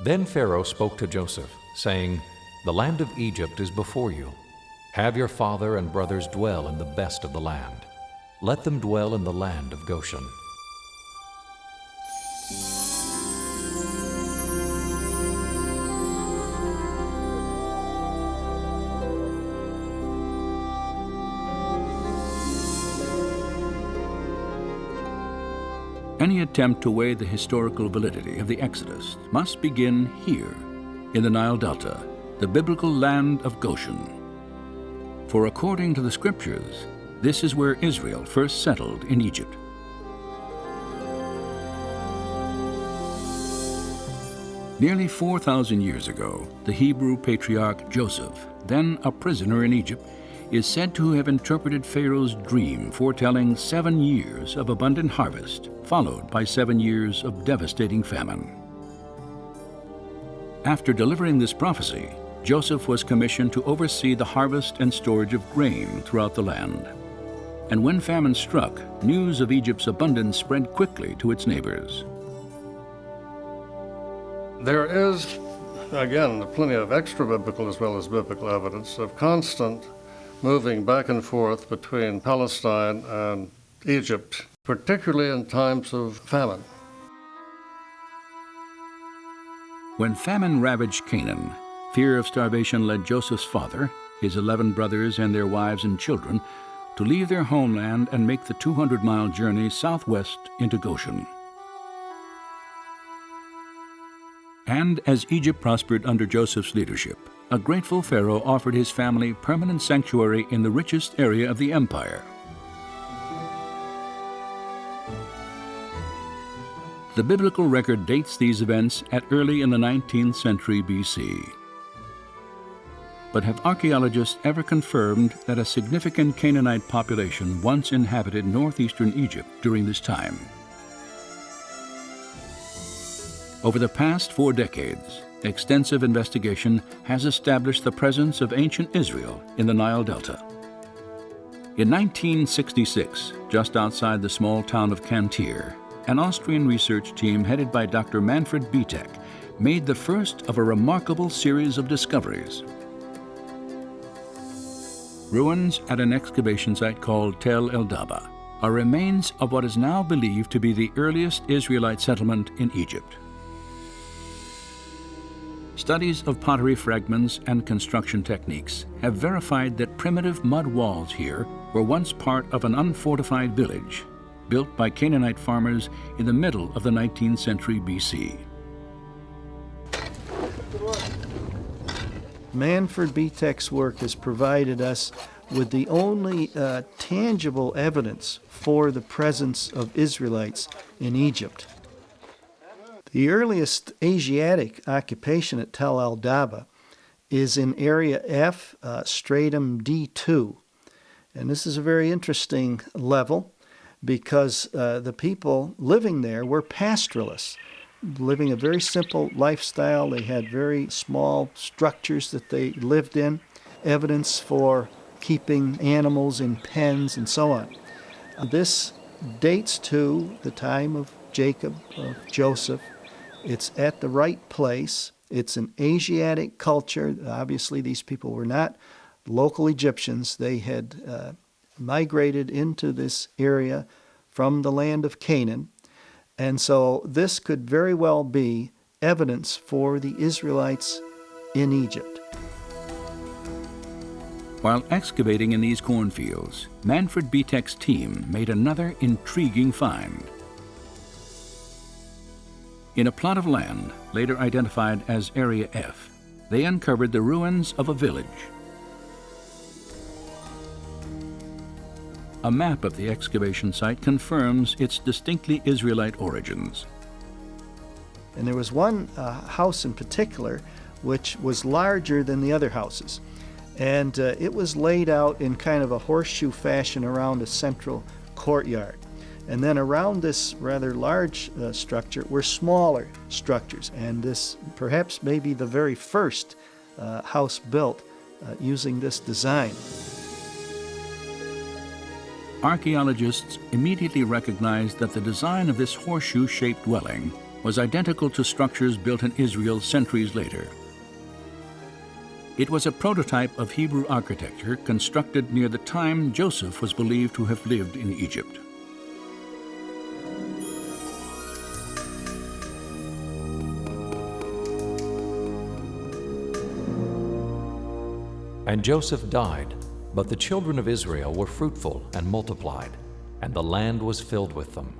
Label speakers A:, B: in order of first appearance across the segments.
A: Then Pharaoh spoke to Joseph, saying, "The land of Egypt is before you. Have your father and brothers dwell in the best of the land. Let them dwell in the land of Goshen."
B: Any attempt to weigh the historical validity of the Exodus must begin here, in the Nile Delta, the biblical land of Goshen. For according to the Scriptures, this is where Israel first settled in Egypt. Nearly 4,000 years ago, the Hebrew patriarch Joseph, then a prisoner in Egypt, is said to have interpreted Pharaoh's dream foretelling 7 years of abundant harvest, followed by 7 years of devastating famine. After delivering this prophecy, Joseph was commissioned to oversee the harvest and storage of grain throughout the land. And when famine struck, news of Egypt's abundance spread quickly to its neighbors.
C: There is, again, plenty of extra-biblical as well as biblical evidence of constant moving back and forth between Palestine and Egypt, particularly in times of famine.
B: When famine ravaged Canaan, fear of starvation led Joseph's father, his 11 brothers and their wives and children, to leave their homeland and make the 200-mile journey southwest into Goshen. And as Egypt prospered under Joseph's leadership, a grateful Pharaoh offered his family permanent sanctuary in the richest area of the empire. The biblical record dates these events at early in the 19th century BC. But have archaeologists ever confirmed that a significant Canaanite population once inhabited northeastern Egypt during this time? Over the past 4 decades, extensive investigation has established the presence of ancient Israel in the Nile Delta. In 1966, just outside the small town of Cantir, an Austrian research team headed by Dr. Manfred Bietek made the first of a remarkable series of discoveries. Ruins at an excavation site called Tel El Daba are remains of what is now believed to be the earliest Israelite settlement in Egypt. Studies of pottery fragments and construction techniques have verified that primitive mud walls here were once part of an unfortified village built by Canaanite farmers in the middle of the 19th century BC.
D: Manfred Bietek's work has provided us with the only tangible evidence for the presence of Israelites in Egypt. The earliest Asiatic occupation at Tel El Daba is in Area F, Stratum D2. And this is a very interesting level because the people living there were pastoralists, living a very simple lifestyle. They had very small structures that they lived in, evidence for keeping animals in pens and so on. This dates to the time of Jacob, of Joseph. It's at the right place. It's an Asiatic culture. Obviously, these people were not local Egyptians. They had migrated into this area from the land of Canaan. And so this could very well be evidence for the Israelites in Egypt.
B: While excavating in these cornfields, Manfred Bietek's team made another intriguing find. In a plot of land, later identified as Area F, they uncovered the ruins of a village. A map of the excavation site confirms its distinctly Israelite origins.
D: And there was one house in particular which was larger than the other houses. And it was laid out in kind of a horseshoe fashion around a central courtyard. And then around this rather large structure were smaller structures. And this perhaps may be the very first house built using this design.
B: Archaeologists immediately recognized that the design of this horseshoe-shaped dwelling was identical to structures built in Israel centuries later. It was a prototype of Hebrew architecture constructed near the time Joseph was believed to have lived in Egypt.
A: And Joseph died, but the children of Israel were fruitful and multiplied, and the land was filled with them.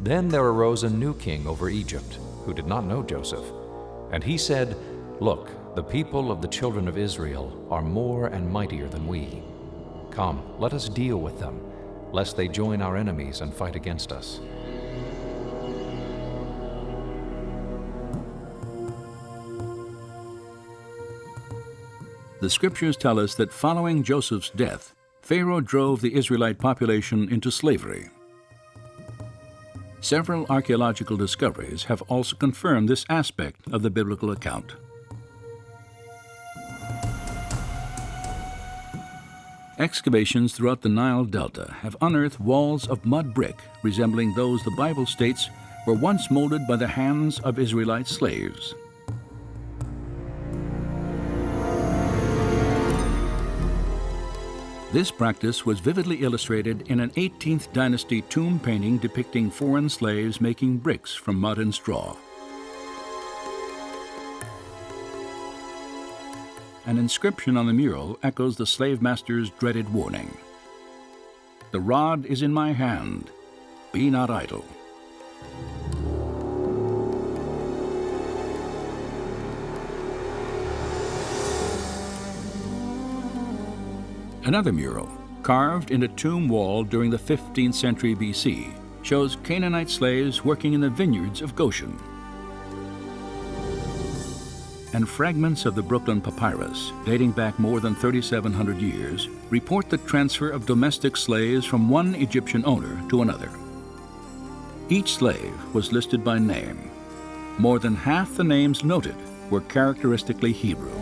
A: Then there arose a new king over Egypt, who did not know Joseph. And he said, "Look, the people of the children of Israel are more and mightier than we. Come, let us deal with them, lest they join our enemies and fight against us."
B: The scriptures tell us that following Joseph's death, Pharaoh drove the Israelite population into slavery. Several archeological discoveries have also confirmed this aspect of the biblical account. Excavations throughout the Nile Delta have unearthed walls of mud brick resembling those the Bible states were once molded by the hands of Israelite slaves. This practice was vividly illustrated in an 18th dynasty tomb painting depicting foreign slaves making bricks from mud and straw. An inscription on the mural echoes the slave master's dreaded warning. "The rod is in my hand, be not idle." Another mural, carved in a tomb wall during the 15th century BC, shows Canaanite slaves working in the vineyards of Goshen. And fragments of the Brooklyn Papyrus, dating back more than 3,700 years, report the transfer of domestic slaves from one Egyptian owner to another. Each slave was listed by name. More than half the names noted were characteristically Hebrew.